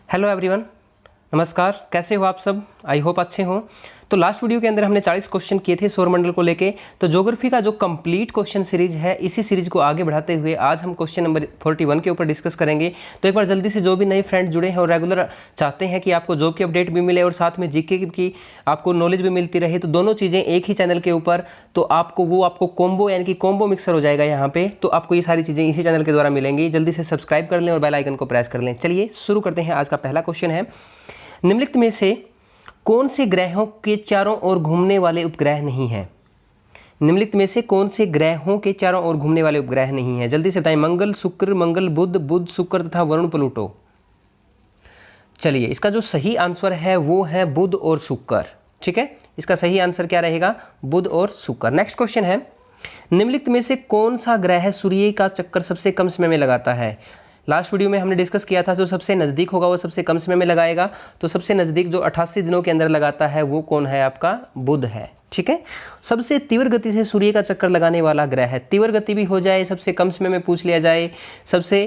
Hello everyone, नमस्कार। कैसे हो आप सब? आई होप अच्छे हों। तो लास्ट वीडियो के अंदर हमने 40 क्वेश्चन किए थे सौरमंडल को लेके। तो ज्योग्राफी का जो कंप्लीट क्वेश्चन सीरीज है, इसी सीरीज को आगे बढ़ाते हुए आज हम क्वेश्चन नंबर 41 के ऊपर डिस्कस करेंगे। तो एक बार जल्दी से जो भी नए फ्रेंड जुड़े हैं और रेगुलर चाहते हैं कि आपको जॉब की अपडेट भी मिले और साथ में जीके की आपको नॉलेज भी मिलती रहे, तो दोनों चीज़ें एक ही चैनल के ऊपर, तो आपको कॉम्बो यानी कि कॉम्बो मिक्सर हो जाएगा यहाँ पे। तो आपको ये सारी चीज़ें इसी चैनल के द्वारा मिलेंगी। जल्दी से सब्सक्राइब कर लें और बेल आइकन को प्रेस कर लें। चलिए शुरू करते हैं। आज का पहला क्वेश्चन है, निम्नलिखित में से कौन से ग्रहों के चारों ओर घूमने वाले उपग्रह नहीं हैं? निम्नलिखित में से कौन से ग्रहों के चारों ओर घूमने वाले उपग्रह नहीं हैं? जल्दी से बताएं। मंगल, शुक्र, मंगल, बुध शुक्र तथा वरुण, प्लूटो। चलिए, इसका जो सही आंसर है वो है बुध और शुक्र। ठीक है, इसका सही आंसर क्या रहेगा? बुध और शुक्र। नेक्स्ट क्वेश्चन है, निम्नलिखित में से कौन सा ग्रह सूर्य का चक्कर सबसे कम समय में लगाता है? लास्ट वीडियो में हमने डिस्कस किया था, जो सबसे नज़दीक होगा वो सबसे कम समय में लगाएगा। तो सबसे नज़दीक जो 88 दिनों के अंदर लगाता है वो कौन है? आपका बुध है। ठीक है, सबसे तीव्र गति से सूर्य का चक्कर लगाने वाला ग्रह है। तीव्र गति भी हो जाए, सबसे कम समय में पूछ लिया जाए, सबसे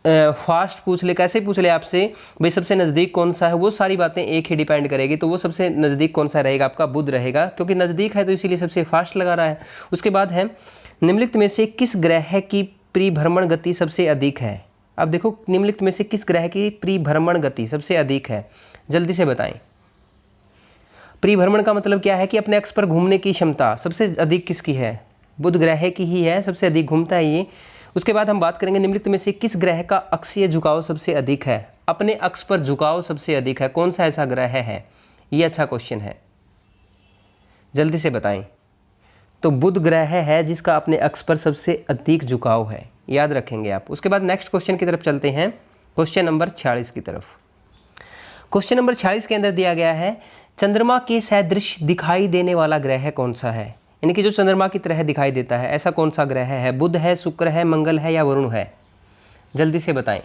फास्ट पूछ ले, कैसे पूछ ले आपसे भाई सबसे नज़दीक कौन सा है, वो सारी बातें एक ही डिपेंड करेगी। तो वो सबसे नज़दीक कौन सा रहेगा? आपका बुध रहेगा, क्योंकि नज़दीक है तो इसीलिए सबसे फास्ट लगा रहा है। उसके बाद है, निम्नलिखित में से किस ग्रह की परिभ्रमण गति सबसे अधिक है? अब देखो, निम्नलिखित में से किस ग्रह की परिभ्रमण गति सबसे अधिक है? जल्दी से बताएं। परिभ्रमण का मतलब क्या है कि अपने अक्ष पर घूमने की क्षमता सबसे अधिक किसकी है? बुध ग्रह की ही है, सबसे अधिक घूमता है ये। उसके बाद हम बात करेंगे, निम्नलिखित में से किस ग्रह का अक्षीय झुकाव सबसे अधिक है? अपने अक्ष पर झुकाव सबसे अधिक है, कौन सा ऐसा ग्रह है? ये अच्छा क्वेश्चन है, जल्दी से बताएं। तो बुध ग्रह है जिसका अपने अक्ष पर सबसे अधिक झुकाव है, याद रखेंगे आप। उसके बाद नेक्स्ट क्वेश्चन की तरफ चलते हैं, क्वेश्चन नंबर 46 की तरफ। क्वेश्चन नंबर 46 के अंदर दिया गया है, चंद्रमा के सदृश दिखाई देने वाला ग्रह कौन सा है? यानी कि जो चंद्रमा की तरह दिखाई देता है, ऐसा कौन सा ग्रह है? बुध है, शुक्र है, मंगल है या वरुण है? जल्दी से बताएं।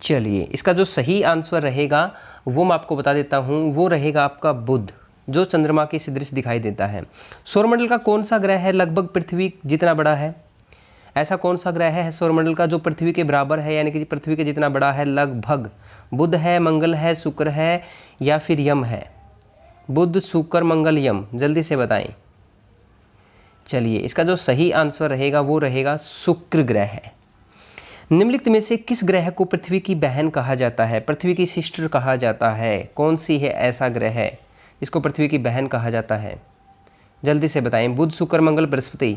चलिए, इसका जो सही आंसर रहेगा वो मैं आपको बता देता हूँ, वो रहेगा आपका बुध, जो चंद्रमा के सदृश दिखाई देता है। सौरमंडल का कौन सा ग्रह है लगभग पृथ्वी जितना बड़ा है? ऐसा कौन सा ग्रह है सौरमंडल का जो पृथ्वी के बराबर है, यानी कि पृथ्वी के जितना बड़ा है लगभग? बुध है, मंगल है, शुक्र है या फिर यम है? बुध, शुक्र, मंगल, यम, जल्दी से बताएं। चलिए, इसका जो सही आंसर रहेगा वो रहेगा शुक्र ग्रह है। निम्नलिखित में से किस ग्रह को पृथ्वी की बहन कहा जाता है? पृथ्वी की सिस्टर कहा जाता है, कौन सी है ऐसा ग्रह इसको पृथ्वी की बहन कहा जाता है? जल्दी से बताएं। बुध, शुक्र, मंगल, बृहस्पति।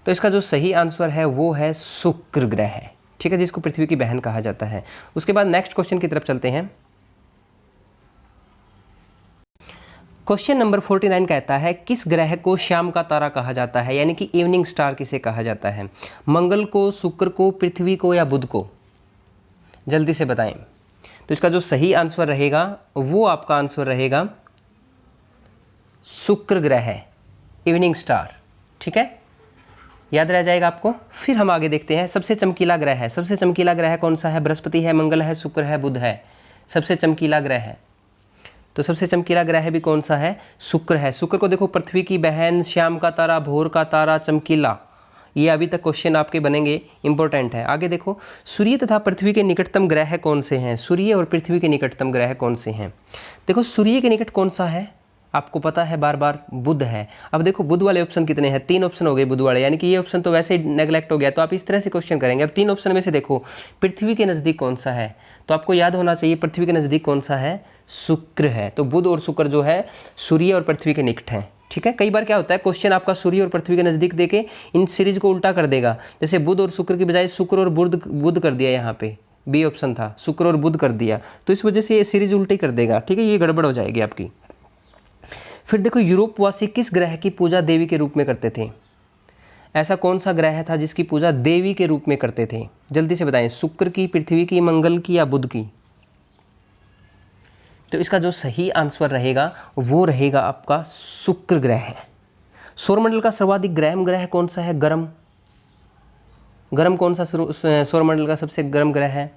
तो इसका जो सही आंसर है वो है शुक्र ग्रह। ठीक है, जिसको पृथ्वी की बहन कहा जाता है। उसके बाद नेक्स्ट क्वेश्चन की तरफ चलते हैं। क्वेश्चन नंबर 49 कहता है, किस ग्रह को शाम का तारा कहा जाता है? यानी कि इवनिंग स्टार किसे कहा जाता है? मंगल को, शुक्र को, पृथ्वी को या बुध को? जल्दी से बताएं। तो इसका जो सही आंसर रहेगा वो आपका आंसर रहेगा शुक्र ग्रह, इवनिंग स्टार। ठीक है, याद रह जाएगा आपको। फिर हम आगे देखते हैं, सबसे चमकीला ग्रह है। सबसे चमकीला ग्रह कौन सा है? बृहस्पति है, मंगल है, शुक्र है, बुध है? सबसे चमकीला ग्रह है, तो सबसे चमकीला ग्रह भी कौन सा है? शुक्र है। शुक्र को देखो, पृथ्वी की बहन, शाम का तारा, भोर का तारा, चमकीला, ये अभी तक क्वेश्चन आपके बनेंगे, इंपॉर्टेंट है। आगे देखो, सूर्य तथा पृथ्वी के निकटतम ग्रह कौन से हैं? सूर्य और पृथ्वी के निकटतम ग्रह कौन से हैं? देखो, सूर्य के निकट कौन सा है आपको पता है, बार बार बुध है। अब देखो, बुध वाले ऑप्शन कितने हैं? 3 ऑप्शन हो गए बुध वाले, यानी कि ये ऑप्शन तो वैसे ही नेगलेक्ट हो गया। तो आप इस तरह से क्वेश्चन करेंगे। अब 3 ऑप्शन में से देखो, पृथ्वी के नज़दीक कौन सा है? तो आपको याद होना चाहिए, पृथ्वी के नज़दीक कौन सा है? शुक्र है। तो बुध और शुक्र जो है सूर्य और पृथ्वी के निकट हैं। ठीक है, कई बार क्या होता है, क्वेश्चन आपका सूर्य और पृथ्वी के नज़दीक देके इन सीरीज को उल्टा कर देगा। जैसे बुध और शुक्र की बजाय शुक्र और बुध कर दिया, यहाँ पे बी ऑप्शन था, शुक्र और बुध कर दिया, तो इस वजह से ये सीरीज उल्टी कर देगा। ठीक है, ये गड़बड़ हो जाएगी आपकी। फिर देखो, यूरोपवासी किस ग्रह की पूजा देवी के रूप में करते थे? ऐसा कौन सा ग्रह था जिसकी पूजा देवी के रूप में करते थे? जल्दी से बताएं। शुक्र की, पृथ्वी की, मंगल की या बुध की? तो इसका जो सही आंसर रहेगा वो रहेगा आपका शुक्र ग्रह। सौरमंडल का सर्वाधिक गर्म ग्रह कौन सा है? गर्म कौन सा सौरमंडल का सबसे गर्म ग्रह है?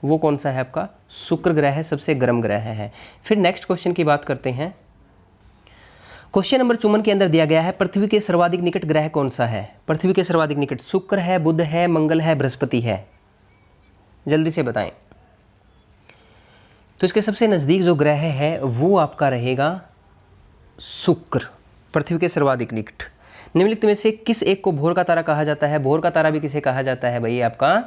वो कौन सा है? आपका शुक्र ग्रह सबसे गर्म ग्रह है। फिर नेक्स्ट क्वेश्चन की बात करते हैं। क्वेश्चन नंबर 54 के अंदर दिया गया है, पृथ्वी के सर्वाधिक निकट ग्रह कौन सा है? पृथ्वी के सर्वाधिक निकट शुक्र है, बुध है, मंगल है, बृहस्पति है? जल्दी से बताएं। तो इसके सबसे नज़दीक जो ग्रह है वो आपका रहेगा शुक्र, पृथ्वी के सर्वाधिक निकट। निम्नलिखित में से किस एक को भोर का तारा कहा जाता है? भोर का तारा भी किसे कहा जाता है भाई? आपका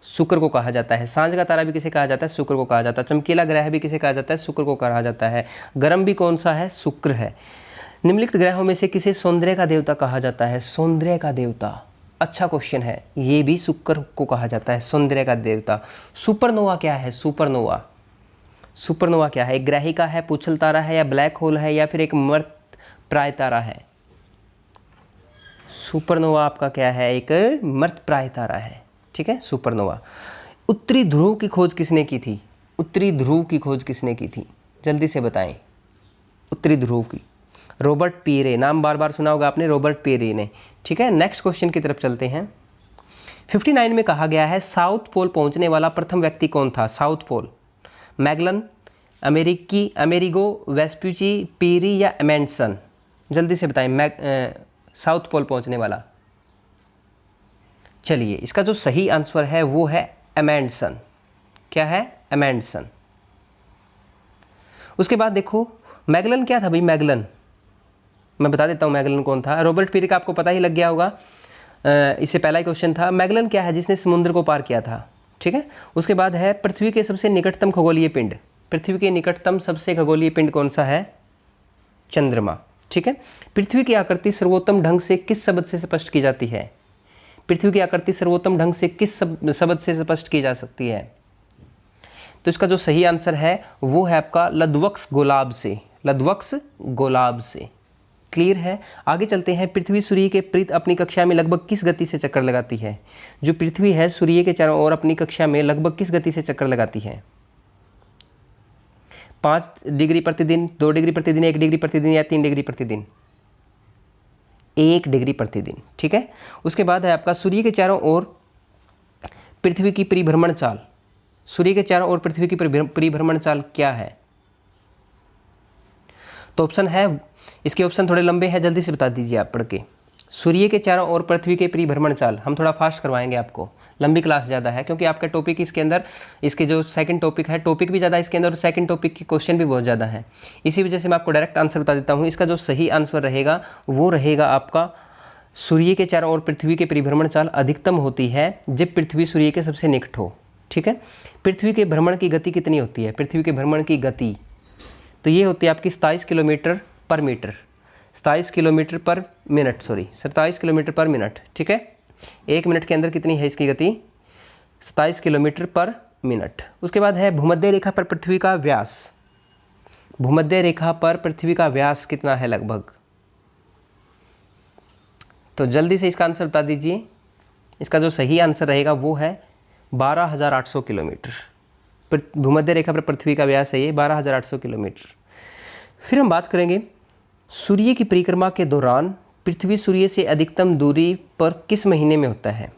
शुक्र को कहा जाता है। सांझ का तारा भी किसे कहा जाता है? शुक्र को कहा जाता है। चमकीला ग्रह भी किसे कहा जाता है? शुक्र को कहा जाता है। गर्म भी कौन सा है? शुक्र है। निम्नलिखित ग्रहों में से किसे सौंदर्य का देवता कहा जाता है? सौंदर्य का देवता, अच्छा क्वेश्चन है। ये भी शुक्र को कहा जाता है, सौंदर्य का देवता। सुपरनोवा क्या है? सुपरनोवा, सुपरनोवा क्या है? एक ग्रहिका है, पुच्छल तारा है, या ब्लैक होल है, या फिर एक मर्त प्राय तारा है? सुपरनोवा आपका क्या है? एक मर्त प्राय तारा है, ठीक है, सुपरनोवा। उत्तरी ध्रुव की खोज किसने की थी? उत्तरी ध्रुव की खोज किसने की थी? जल्दी से बताएं। उत्तरी ध्रुव की रॉबर्ट पीरे, नाम बार बार सुना होगा आपने, रॉबर्ट पीरे ने, ठीक है। नेक्स्ट क्वेश्चन की तरफ चलते हैं। 59 में कहा गया है साउथ पोल पहुंचने वाला प्रथम व्यक्ति कौन था? South Pole, Magellan, Amerigo Vespucci, Peary या एमेंडसन? जल्दी से बताएं। साउथ पोल पहुंचने वाला, चलिए इसका जो सही आंसर है वो है एमेंडसन। क्या है? एमेंडसन। उसके बाद देखो मैगलन क्या था भाई? मैगलन मैं बता देता हूँ मैगलन कौन था। रॉबर्ट पीरी का आपको पता ही लग गया होगा, इससे पहला ही क्वेश्चन था। मैगलन क्या है? जिसने समुद्र को पार किया था, ठीक है। उसके बाद है पृथ्वी के सबसे निकटतम खगोलीय पिंड। पृथ्वी के निकटतम सबसे खगोलीय पिंड कौन सा है? चंद्रमा, ठीक है। पृथ्वी की आकृति सर्वोत्तम ढंग से किस शब्द से स्पष्ट की जाती है? पृथ्वी की आकृति सर्वोत्तम ढंग से किस शब्द से स्पष्ट की जा सकती है? तो इसका जो सही आंसर है वो है आपका लद्वक्स गोलाब से, लद्वक्स गोलाब से। क्लियर है? आगे चलते हैं। पृथ्वी सूर्य के विपरीत अपनी कक्षा में लगभग किस गति से चक्कर लगाती है? जो पृथ्वी है सूर्य के चारों ओर अपनी कक्षा में लगभग किस गति से चक्कर लगाती है? 5 डिग्री प्रतिदिन, 2 डिग्री प्रतिदिन, 1 डिग्री प्रतिदिन या 3 डिग्री प्रतिदिन? 1 डिग्री प्रतिदिन, ठीक है। उसके बाद है आपका सूर्य के चारों ओर पृथ्वी की परिभ्रमण चाल। सूर्य के चारों ओर पृथ्वी की परिभ्रमण चाल क्या है? तो ऑप्शन है, इसके ऑप्शन थोड़े लंबे हैं, जल्दी से बता दीजिए आप पढ़ के। सूर्य के चारों ओर पृथ्वी के परिभ्रमण चाल, हम थोड़ा फास्ट करवाएंगे आपको, लंबी क्लास ज़्यादा है क्योंकि आपका टॉपिक इसके अंदर, इसके जो सेकंड टॉपिक है, टॉपिक भी ज़्यादा है इसके अंदर और सेकंड टॉपिक के क्वेश्चन भी बहुत ज़्यादा है। इसी वजह से मैं आपको डायरेक्ट आंसर बता देता हूँ। इसका जो सही आंसर रहेगा वो रहेगा आपका सूर्य के चारों ओर पृथ्वी के परिभ्रमण चाल अधिकतम होती है जब पृथ्वी सूर्य के सबसे निकट हो, ठीक है। पृथ्वी के भ्रमण की गति कितनी होती है? पृथ्वी के भ्रमण की गति तो ये होती है आपकी 27 किलोमीटर पर मीटर, 27 किलोमीटर पर मिनट, 27 किलोमीटर पर मिनट, ठीक है। 1 मिनट के अंदर कितनी है इसकी गति? 27 किलोमीटर पर मिनट। उसके बाद है भूमध्य रेखा पर पृथ्वी का व्यास। भूमध्य रेखा पर पृथ्वी का व्यास कितना है लगभग? तो जल्दी से इसका आंसर बता दीजिए। इसका जो सही आंसर रहेगा वो है 12,800 किलोमीटर। भूमध्य रेखा पर पृथ्वी का व्यास है ये 12,800 किलोमीटर। फिर हम बात करेंगे सूर्य की परिक्रमा के दौरान पृथ्वी सूर्य से अधिकतम दूरी पर किस महीने में होता है?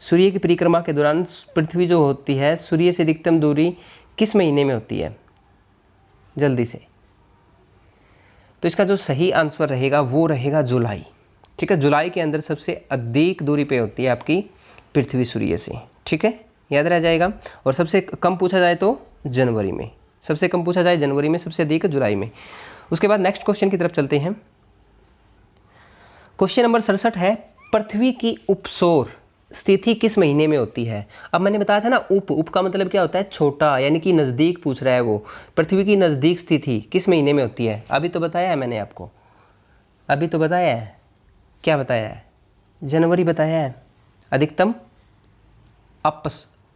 सूर्य की परिक्रमा के दौरान पृथ्वी जो होती है सूर्य से अधिकतम दूरी किस महीने में होती है? जल्दी से। तो इसका जो सही आंसर रहेगा वो रहेगा जुलाई, ठीक है। जुलाई के अंदर सबसे अधिक दूरी पे होती है आपकी पृथ्वी सूर्य से, ठीक है, याद रह जाएगा। और सबसे कम पूछा जाए तो जनवरी में, सबसे कम पूछा जाए जनवरी में, सबसे अधिक जुलाई में। उसके बाद नेक्स्ट क्वेश्चन की तरफ चलते हैं। क्वेश्चन नंबर 67 है पृथ्वी की उपसौर स्थिति किस महीने में होती है? अब मैंने बताया था ना, उप का मतलब क्या होता है? छोटा, यानी कि नज़दीक पूछ रहा है वो। पृथ्वी की नज़दीक स्थिति किस महीने में होती है? अभी तो बताया है मैंने आपको, अभी तो बताया है। क्या बताया है? जनवरी बताया है। अधिकतम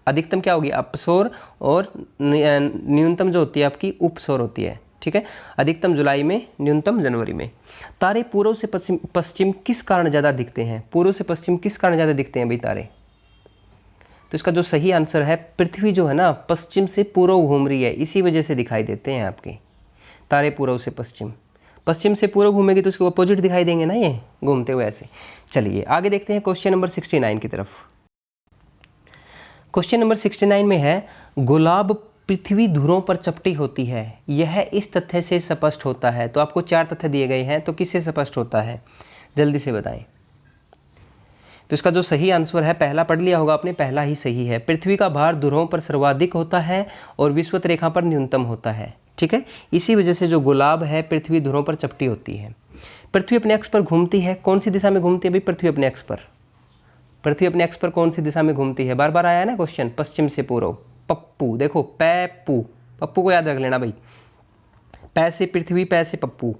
अधिकतम क्या होगी? अपसौर, और न्यूनतम जो होती है आपकी उपसौर होती है, ठीक है। अधिकतम जुलाई में, न्यूनतम जनवरी में। तारे पूर्व से पश्चिम किस कारण ज़्यादा दिखते हैं? पूर्व से पश्चिम किस कारण ज़्यादा दिखते हैं भाई तारे? तो इसका जो सही आंसर है, पृथ्वी जो है ना पश्चिम से पूर्व घूम रही है, इसी वजह से दिखाई देते हैं आपके तारे पूर्व से पश्चिम। पश्चिम से पूर्व घूमेगी तो उसके अपोजिट दिखाई देंगे ना ये घूमते हुए ऐसे। चलिए आगे देखते हैं क्वेश्चन नंबर 69 की तरफ। क्वेश्चन नंबर 69 में है गुलाब पृथ्वी ध्रुवों पर चपटी होती है, यह इस तथ्य से स्पष्ट होता है। तो आपको 4 तथ्य दिए गए हैं, तो किससे स्पष्ट होता है? जल्दी से बताएं। तो इसका जो सही आंसर है, पहला पढ़ लिया होगा आपने, पहला ही सही है। पृथ्वी का भार ध्रुवों पर सर्वाधिक होता है और विषुवत रेखा पर न्यूनतम होता है। ठीक है, इसी वजह से जो गुलाब है पृथ्वी ध्रुवों पर चपटी होती है। पृथ्वी अपने अक्ष पर घूमती है, कौन सी दिशा में घूमती है भाई? पृथ्वी अपने अक्ष पर, पृथ्वी अपने अक्ष पर कौन सी दिशा में घूमती है? बार बार आया है ना क्वेश्चन, पश्चिम से पूर्व। पप्पू, देखो पैप्पू, पप्पू को याद रख लेना भाई। पै से पृथ्वी, पै से पप्पू,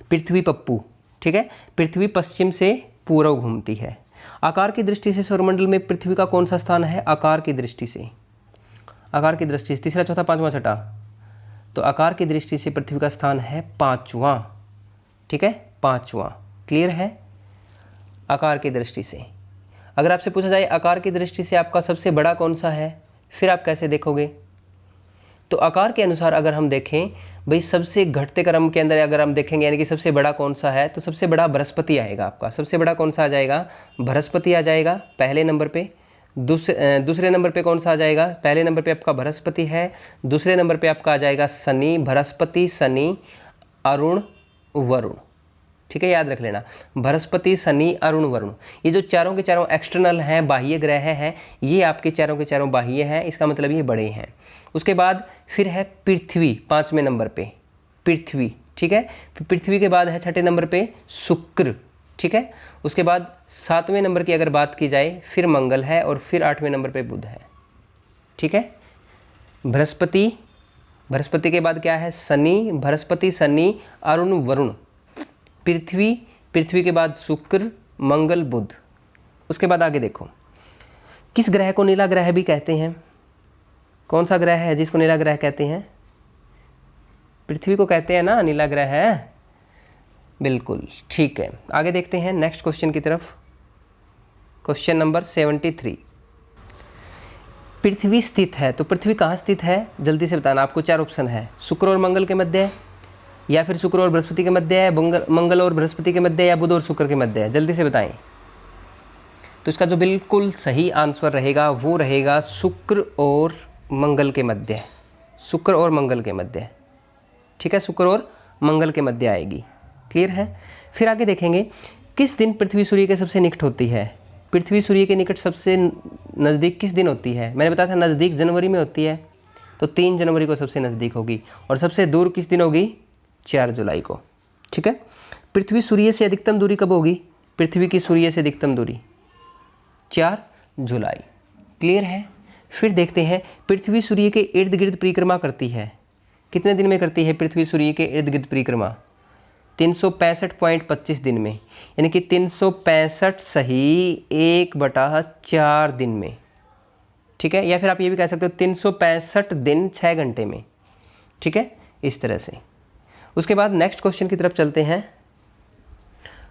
पृथ्वी पप्पू। ठीक है, पृथ्वी पश्चिम से पूर्व घूमती है। आकार की दृष्टि से सौरमंडल में पृथ्वी का कौन सा स्थान है? आकार की दृष्टि से, आकार की दृष्टि से तीसरा, चौथा, पांचवा, छठा। तो आकार की दृष्टि से पृथ्वी का स्थान है पांचवा। ठीक है, पांचवा। क्लियर है? आकार की दृष्टि से। अगर आपसे पूछा जाए आकार की दृष्टि से आपका सबसे बड़ा कौन सा है, फिर आप कैसे देखोगे? तो आकार के अनुसार अगर हम देखें भाई, सबसे घटते क्रम के अंदर अगर हम देखेंगे यानी कि सबसे बड़ा कौन सा है, तो सबसे बड़ा बृहस्पति आएगा आपका। सबसे बड़ा कौन सा आ जाएगा? बृहस्पति आ जाएगा पहले नंबर पे। दूसरे नंबर पे कौन सा आ जाएगा? पहले नंबर पे आपका बृहस्पति है, दूसरे नंबर पे आपका आ जाएगा शनि, बृहस्पति, शनि, अरुण, वरुण। ठीक है, याद रख लेना, बृहस्पति, शनि, अरुण, वरुण। ये जो चारों के चारों एक्सटर्नल हैं, बाह्य ग्रह हैं, ये आपके चारों के चारों बाह्य हैं, इसका मतलब ये बड़े हैं। उसके बाद फिर है पृथ्वी, पांचवें नंबर पे पृथ्वी। ठीक है, पृथ्वी के बाद है छठे नंबर पे शुक्र। ठीक है, उसके बाद सातवें नंबर की अगर बात की जाए फिर मंगल है, और फिर आठवें नंबर पे बुध है। ठीक है, बृहस्पति, बृहस्पति के बाद क्या है? शनि, बृहस्पति, शनि, अरुण, वरुण, पृथ्वी, पृथ्वी के बाद शुक्र, मंगल, बुध। उसके बाद आगे देखो, किस ग्रह को नीला ग्रह भी कहते हैं? कौन सा ग्रह है जिसको नीला ग्रह कहते हैं? पृथ्वी को कहते हैं ना नीला ग्रह है, बिल्कुल ठीक है। आगे देखते हैं नेक्स्ट क्वेश्चन की तरफ। Question number 73। पृथ्वी स्थित है, तो पृथ्वी कहाँ स्थित है जल्दी से बताना। आपको चार ऑप्शन है, शुक्र और मंगल के मध्य है, या फिर शुक्र और बृहस्पति के मध्य है, मंगल और बृहस्पति के मध्य है, या बुध और शुक्र के मध्य है। जल्दी से बताएं। तो इसका जो बिल्कुल सही आंसर रहेगा वो रहेगा शुक्र और मंगल के मध्य, शुक्र और मंगल के मध्य। ठीक है, शुक्र और मंगल के मध्य आएगी। क्लियर है? फिर आगे देखेंगे, किस दिन पृथ्वी सूर्य के सबसे निकट होती है? पृथ्वी सूर्य के निकट सबसे नज़दीक किस दिन होती है? मैंने बताया था नज़दीक जनवरी में होती है, तो 3 जनवरी को सबसे नज़दीक होगी। और सबसे दूर किस दिन होगी? 4 जुलाई को। ठीक है, पृथ्वी सूर्य से अधिकतम दूरी कब होगी? पृथ्वी की सूर्य से अधिकतम दूरी 4 जुलाई। क्लियर है? फिर देखते हैं, पृथ्वी सूर्य के इर्द गिर्द परिक्रमा करती है, कितने दिन में करती है पृथ्वी सूर्य के इर्द गिर्द परिक्रमा? 365.25 दिन में, यानी कि 365 सही 1/4 दिन में। ठीक है, या फिर आप ये भी कह सकते हो 365 दिन 6 घंटे में। ठीक है, इस तरह से। उसके बाद नेक्स्ट क्वेश्चन की तरफ चलते हैं।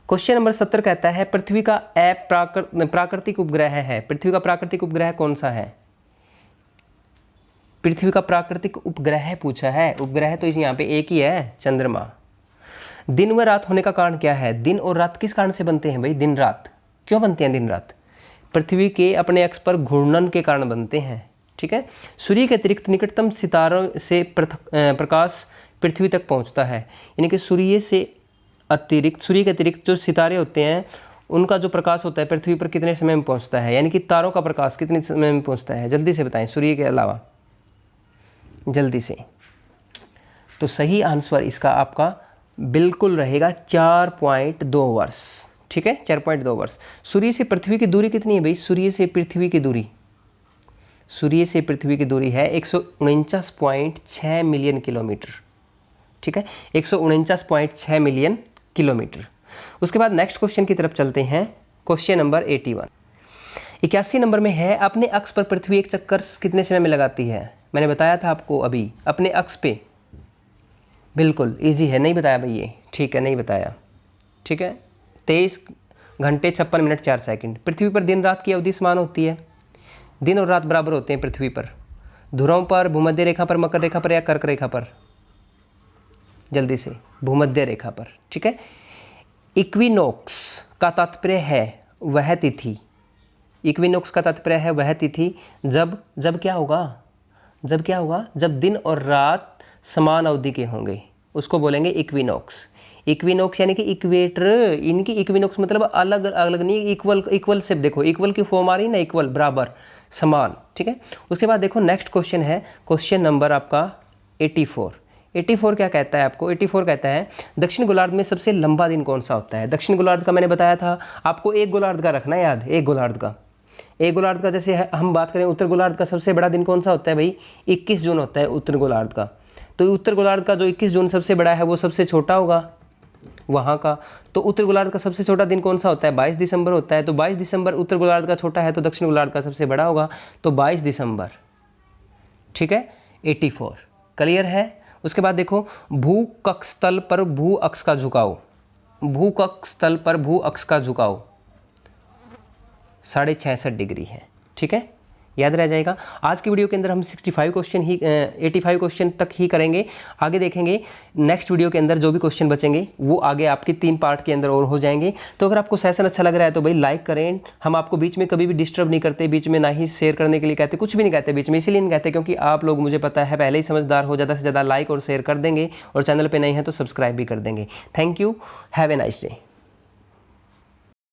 क्वेश्चन नंबर 70 कहता है, पृथ्वी का प्राकृतिक उपग्रह है। पृथ्वी का प्राकृतिक उपग्रह कौन सा है? पृथ्वी का प्राकृतिक उपग्रह पूछा है। उपग्रह तो यहाँ पे एक ही है, चंद्रमा। दिन व रात होने का कारण क्या है? दिन और रात किस कारण से बनते हैं भाई? दिन रात क्यों बनते हैं? दिन रात पृथ्वी के अपने अक्ष पर घूर्णन के कारण बनते हैं। ठीक है, सूर्य के अतिरिक्त निकटतम सितारों से प्रकाश पृथ्वी तक पहुंचता है, यानी कि सूर्य के अतिरिक्त जो सितारे होते हैं उनका जो प्रकाश होता है पृथ्वी पर कितने समय में पहुंचता है? यानी कि तारों का प्रकाश कितने समय में पहुंचता है? जल्दी से बताएं, सूर्य के अलावा जल्दी से। तो सही आंसर इसका आपका बिल्कुल रहेगा 4.2 वर्ष। ठीक है, 4.2 वर्ष। सूर्य से पृथ्वी की दूरी कितनी है भाई? सूर्य से पृथ्वी की दूरी, सूर्य से पृथ्वी की दूरी है 149.6 मिलियन किलोमीटर। ठीक है, 149.6 मिलियन किलोमीटर। उसके बाद नेक्स्ट क्वेश्चन की तरफ चलते हैं। Question number 81। 81 नंबर में है, अपने अक्ष पर पृथ्वी एक चक्कर कितने समय में लगाती है? मैंने बताया था आपको अभी, अपने अक्ष पे। बिल्कुल इजी है, नहीं बताया भाई ये। ठीक है, नहीं बताया। ठीक है, 23 घंटे 56 मिनट 4 सेकंड। पृथ्वी पर दिन रात की अवधि समान होती है, दिन और रात बराबर होते हैं पृथ्वी पर। ध्रुवों पर, भूमध्य रेखा पर, मकर रेखा पर, या कर्क रेखा पर? जल्दी से, भूमध्य रेखा पर। ठीक है, इक्विनोक्स का तात्पर्य है वह तिथि। इक्विनोक्स का तात्पर्य है वह तिथि जब क्या होगा? जब क्या होगा? जब दिन और रात समान अवधि के होंगे, उसको बोलेंगे इक्विनोक्स। इक्विनोक्स यानी कि इक्वेटर, इनकी इक्विनोक्स मतलब अलग अलग नहीं, इक्वल, इक्वल से देखो, इक्वल की फॉर्म आ रही है ना, इक्वल, बराबर, समान, ठीक है। उसके बाद देखो नेक्स्ट क्वेश्चन है, क्वेश्चन नंबर आपका 84। 84 क्या कहता है आपको? 84 कहता है दक्षिण गोलार्ध में सबसे लंबा दिन कौन सा होता है? दक्षिण गोलार्ध का मैंने बताया था आपको, एक गोलार्ध का रखना है याद, एक गोलार्ध का, एक गोलार्ध का। जैसे हम बात करें उत्तर गोलार्ध का, सबसे बड़ा दिन कौन सा होता है भाई? 21 जून होता है उत्तर गोलार्ध का। तो उत्तर गोलार्ध का जो 21 जून सबसे बड़ा है वो सबसे छोटा होगा वहाँ का। तो उत्तर गोलार्ध का सबसे छोटा दिन कौन सा होता है? 22 दिसंबर होता है। तो 22 दिसंबर उत्तर गोलार्ध का छोटा है, तो दक्षिण गोलार्ध का सबसे बड़ा होगा, तो 22 दिसंबर, ठीक है। 84 क्लियर है। उसके बाद देखो भू कक्ष तल पर भू अक्ष का झुकाव, भू कक्ष तल पर भू अक्ष का झुकाव 66.5 डिग्री है, ठीक है, याद रह जाएगा। आज की वीडियो के अंदर हम 65 क्वेश्चन ही 85 क्वेश्चन तक ही करेंगे, आगे देखेंगे नेक्स्ट वीडियो के अंदर जो भी क्वेश्चन बचेंगे वो आगे आपके 3 पार्ट के अंदर और हो जाएंगे। तो अगर आपको सेशन अच्छा लग रहा है तो भाई लाइक करें, हम आपको बीच में कभी भी डिस्टर्ब नहीं करते, बीच में ना ही शेयर करने के लिए कहते, कुछ भी नहीं कहते बीच में, इसीलिए नहीं कहते क्योंकि आप लोग मुझे पता है पहले ही समझदार हो, ज़्यादा से ज़्यादा लाइक और शेयर कर देंगे, और चैनल पर नहीं है तो सब्सक्राइब भी कर देंगे। Thank you, have a nice day.